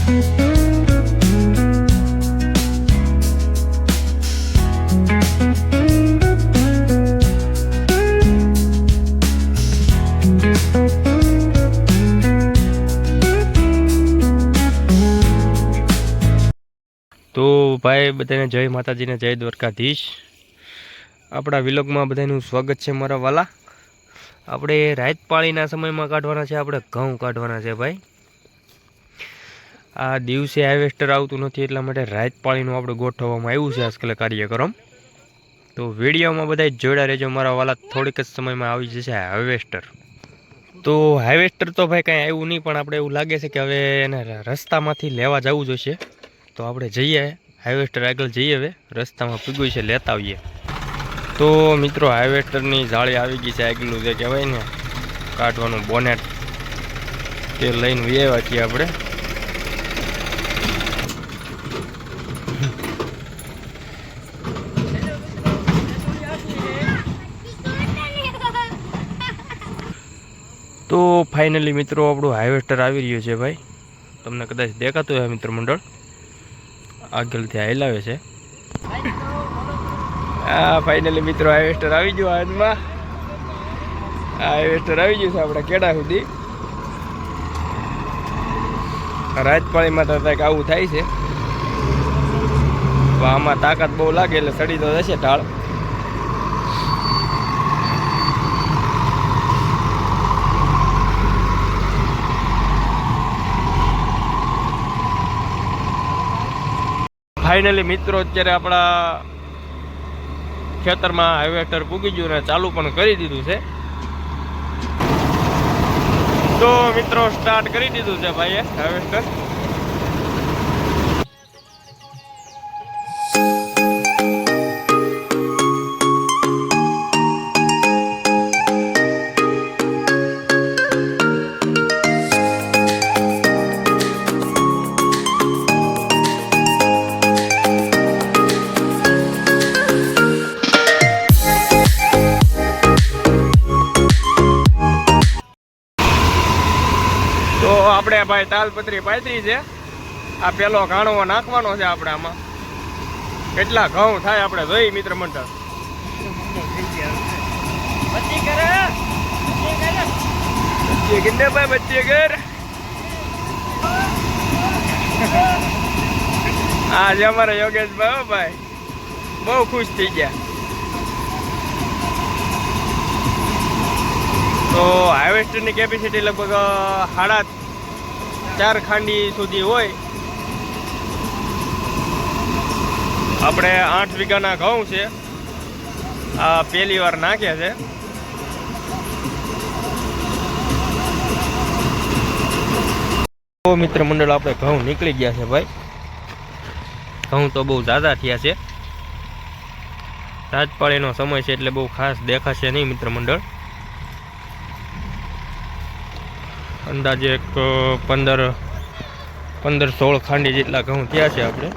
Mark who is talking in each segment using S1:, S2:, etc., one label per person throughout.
S1: તો ભાઈ બધાને જય માતાજીને જય દ્વારકાધીશ। આપણા વિલોગમાં બધાનું સ્વાગત છે મારા વાલા। આપણે રાત પાળીના સમયમાં કાઢવાના છે, આપણે ઘઉં કાઢવાના છે ભાઈ। આ દિવસે હાર્વેસ્ટર આવતું નથી એટલા માટે રાત પાળીનું આપણે ગોઠવવામાં આવ્યું છે આજકાલ કાર્યક્રમ। તો વિડીયોમાં બધા જોડા રહેજો મારા વાલા, થોડીક જ સમયમાં આવી જશે હાર્વેસ્ટર। તો હાર્વેસ્ટર તો ભાઈ કાંઈ આવ્યું નહીં, પણ આપણે એવું લાગે છે કે હવે એને રસ્તામાંથી લેવા જવું જોઈશે। તો આપણે જઈએ હાર્વેસ્ટર આગળ જઈએ, હવે રસ્તામાં પીગું છે લેતા આવીએ। તો મિત્રો હાર્વેસ્ટરની જાળી આવી ગઈ છે, આગળનું જે કહેવાય ને કાઢવાનું બોનેટ, તે લઈને આવ્યા છીએ આપણે। તો ફાઇનલી મિત્રો આપણું હાર્વેસ્ટર આવી રહ્યું છે ભાઈ, તમને કદાચ દેખાતું હોય મિત્ર મંડળ, આગળથી હલાવે છે। હા ફાઇનલી મિત્રો હાર્વેસ્ટર આવી ગયું હાથમાં, હાર્વેસ્ટર આવી ગયું છે આપણા કેડા સુધી। રાજપાળીમાં તો કંઈક આવું થાય છે, આમાં તાકાત બહુ લાગે એટલે સડી તો જશે ઢાળ। ફાઇનલી મિત્રો અત્યારે આપણા ખેતરમાં હાર્વેસ્ટર પૂગી ગયું ને ચાલુ પણ કરી દીધું છે। તો મિત્રો સ્ટાર્ટ કરી દીધું છે ભાઈએ હાર્વેસ્ટર। તો આપણે ભાઈ તાલપત્રી પાથરી છે, આ પેલો ઘાણવો નાખવાનો છે આપણે આમાં। કેટલા ઘઉં થાય આપણે જોઈ મિત્ર મંડળ। બચ્ચે ઘર આજે અમારા યોગેશભાઈ ભાઈ બહુ ખુશ થઈ ગયા। તો હાર્વેસ્ટરની કેપેસિટી લગભગ 4.5 ખાંડી સુધી હોય। આપણે 8 વીઘાના ઘઉં છે, આ પહેલી વાર નાખ્યા છે। તો મિત્ર મંડળ આપણે ઘઉં નીકળી ગયા છે ભાઈ, ઘઉં તો બહુ ઝાઝા થયા છે। રાજપાળીનો સમય છે એટલે બહુ ખાસ દેખાશે નહીં મિત્ર મંડળ, અંદાજે 15-16 ખાંડી જેટલા ઘઉં થયા છે આપણે।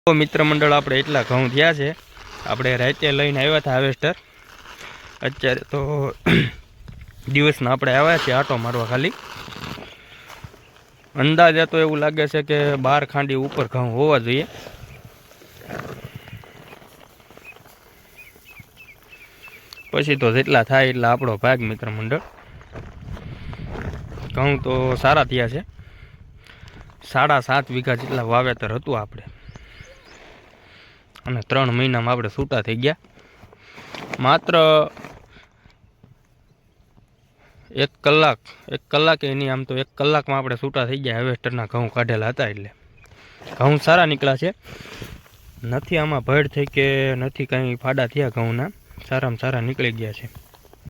S1: તો મિત્ર મંડળ આપણે એટલા ઘઉં થયા છે, આપણે રાતે લઈને આવ્યા હતા હાર્વેસ્ટર। અત્યારે તો દિવસના આપણે આવ્યા છીએ આટો મારવા ખાલી। અંદાજે તો એવું લાગે છે કે 12 ખાંડી ઉપર ઘઉં હોવા જોઈએ। પછી તો જેટલા થાય એટલા આપણો ભાગ મિત્ર મંડળ। ઘઉં તો સારા થયા છે, 7.5 વીઘા જેટલા વાવેતર હતું આપણે, અને 3 મહિનામાં આપણે છૂટા થઈ ગયા। માત્ર 1 કલાકે નહીં, આમ તો 1 કલાકમાં આપણે છૂટા થઈ ગયા હાર્વેસ્ટરના ઘઉં કાઢેલા હતા। એટલે ઘઉં સારા નીકળ્યા છે, નથી આમાં ભેળ થઈ કે નથી કાંઈ ફાડા થયા, ઘઉંના સારામાં સારા નીકળી ગયા છે।